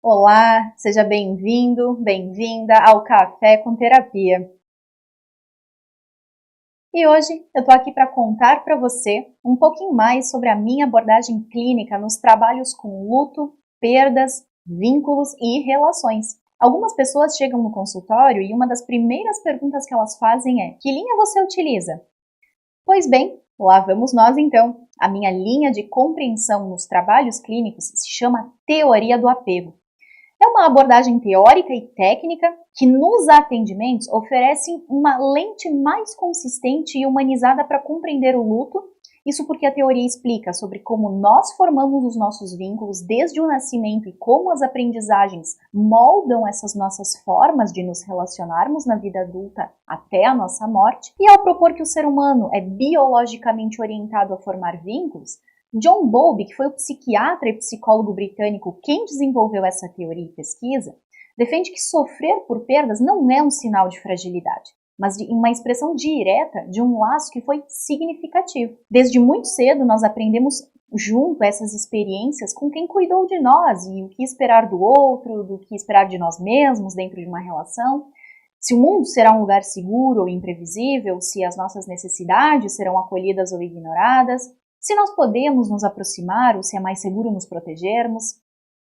Olá, seja bem-vindo, bem-vinda ao Café com Terapia. E hoje eu tô aqui para contar para você um pouquinho mais sobre a minha abordagem clínica nos trabalhos com luto, perdas, vínculos e relações. Algumas pessoas chegam no consultório e uma das primeiras perguntas que elas fazem é: que linha você utiliza? Pois bem, lá vamos nós então. A minha linha de compreensão nos trabalhos clínicos se chama Teoria do Apego. É uma abordagem teórica e técnica que nos atendimentos oferece uma lente mais consistente e humanizada para compreender o luto. Isso porque a teoria explica sobre como nós formamos os nossos vínculos desde o nascimento e como as aprendizagens moldam essas nossas formas de nos relacionarmos na vida adulta até a nossa morte. E ao propor que o ser humano é biologicamente orientado a formar vínculos, John Bowlby, que foi o psiquiatra e psicólogo britânico quem desenvolveu essa teoria e pesquisa, defende que sofrer por perdas não é um sinal de fragilidade, mas de uma expressão direta de um laço que foi significativo. Desde muito cedo nós aprendemos junto essas experiências com quem cuidou de nós e o que esperar do outro, do que esperar de nós mesmos dentro de uma relação. Se o mundo será um lugar seguro ou imprevisível, se as nossas necessidades serão acolhidas ou ignoradas, se nós podemos nos aproximar ou se é mais seguro nos protegermos.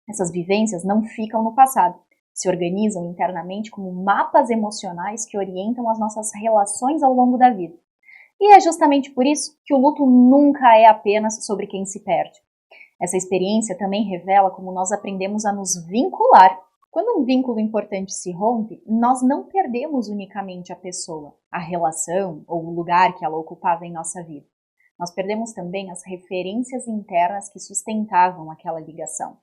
Essas vivências não ficam no passado, se organizam internamente como mapas emocionais que orientam as nossas relações ao longo da vida. E é justamente por isso que o luto nunca é apenas sobre quem se perde. Essa experiência também revela como nós aprendemos a nos vincular. Quando um vínculo importante se rompe, nós não perdemos unicamente a pessoa, a relação ou o lugar que ela ocupava em nossa vida. Nós perdemos também as referências internas que sustentavam aquela ligação.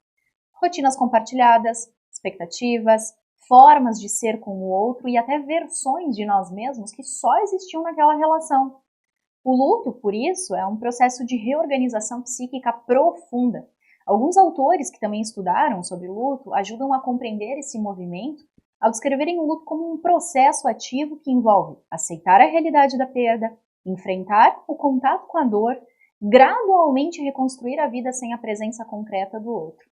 Rotinas compartilhadas, expectativas, formas de ser com o outro e até versões de nós mesmos que só existiam naquela relação. O luto, por isso, é um processo de reorganização psíquica profunda. Alguns autores que também estudaram sobre luto ajudam a compreender esse movimento ao descreverem o luto como um processo ativo que envolve aceitar a realidade da perda, enfrentar o contato com a dor, gradualmente reconstruir a vida sem a presença concreta do outro.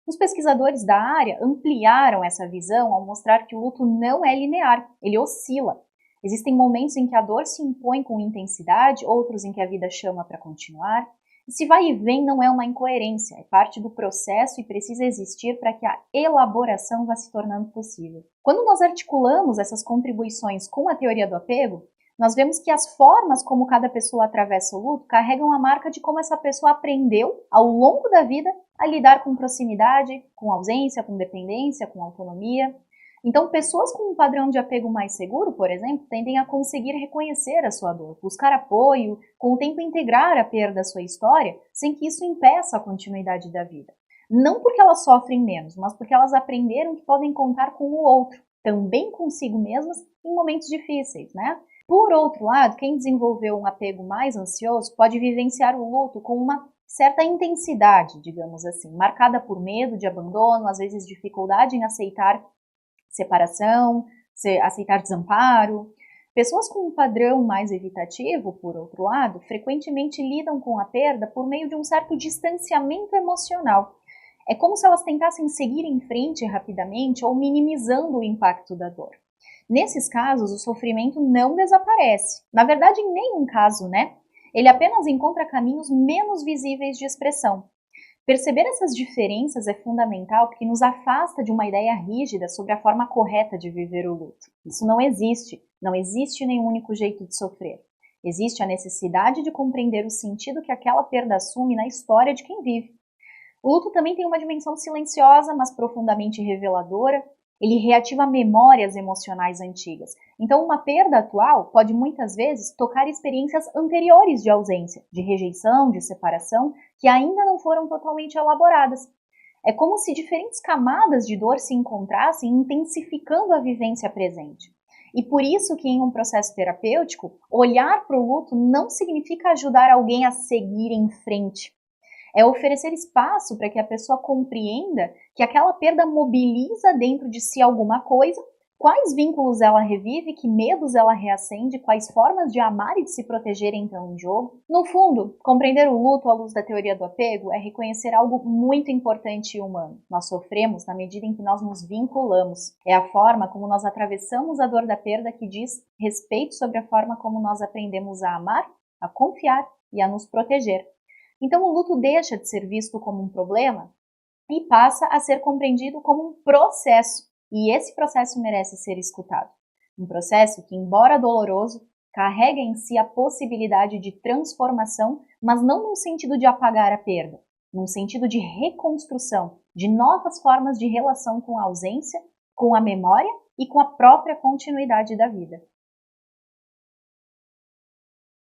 Os pesquisadores da área ampliaram essa visão ao mostrar que o luto não é linear, ele oscila. Existem momentos em que a dor se impõe com intensidade, outros em que a vida chama para continuar. Esse vai e vem não é uma incoerência, é parte do processo e precisa existir para que a elaboração vá se tornando possível. Quando nós articulamos essas contribuições com a teoria do apego, nós vemos que as formas como cada pessoa atravessa o luto carregam a marca de como essa pessoa aprendeu, ao longo da vida, a lidar com proximidade, com ausência, com dependência, com autonomia. Então, pessoas com um padrão de apego mais seguro, por exemplo, tendem a conseguir reconhecer a sua dor, buscar apoio, com o tempo integrar a perda da sua história, sem que isso impeça a continuidade da vida. Não porque elas sofrem menos, mas porque elas aprenderam que podem contar com o outro, também consigo mesmas, em momentos difíceis, né? Por outro lado, quem desenvolveu um apego mais ansioso pode vivenciar o luto com uma certa intensidade, digamos assim, marcada por medo de abandono, às vezes dificuldade em aceitar separação, aceitar desamparo. Pessoas com um padrão mais evitativo, por outro lado, frequentemente lidam com a perda por meio de um certo distanciamento emocional. É como se elas tentassem seguir em frente rapidamente ou minimizando o impacto da dor. Nesses casos, o sofrimento não desaparece. Na verdade, em nenhum caso, né? Ele apenas encontra caminhos menos visíveis de expressão. Perceber essas diferenças é fundamental porque nos afasta de uma ideia rígida sobre a forma correta de viver o luto. Isso não existe. Não existe nenhum único jeito de sofrer. Existe a necessidade de compreender o sentido que aquela perda assume na história de quem vive. O luto também tem uma dimensão silenciosa, mas profundamente reveladora. Ele reativa memórias emocionais antigas. Então, uma perda atual pode muitas vezes tocar experiências anteriores de ausência, de rejeição, de separação, que ainda não foram totalmente elaboradas. É como se diferentes camadas de dor se encontrassem, intensificando a vivência presente. E por isso que em um processo terapêutico, olhar para o luto não significa ajudar alguém a seguir em frente. É oferecer espaço para que a pessoa compreenda que aquela perda mobiliza dentro de si alguma coisa Quais vínculos ela revive, que medos ela reacende, quais formas de amar e de se proteger entram em jogo? No fundo, compreender o luto à luz da teoria do apego é reconhecer algo muito importante e humano. Nós sofremos na medida em que nós nos vinculamos. É a forma como nós atravessamos a dor da perda que diz respeito sobre a forma como nós aprendemos a amar, a confiar e a nos proteger. Então o luto deixa de ser visto como um problema e passa a ser compreendido como um processo. E esse processo merece ser escutado. Um processo que, embora doloroso, carrega em si a possibilidade de transformação, mas não num sentido de apagar a perda, num sentido de reconstrução, de novas formas de relação com a ausência, com a memória e com a própria continuidade da vida.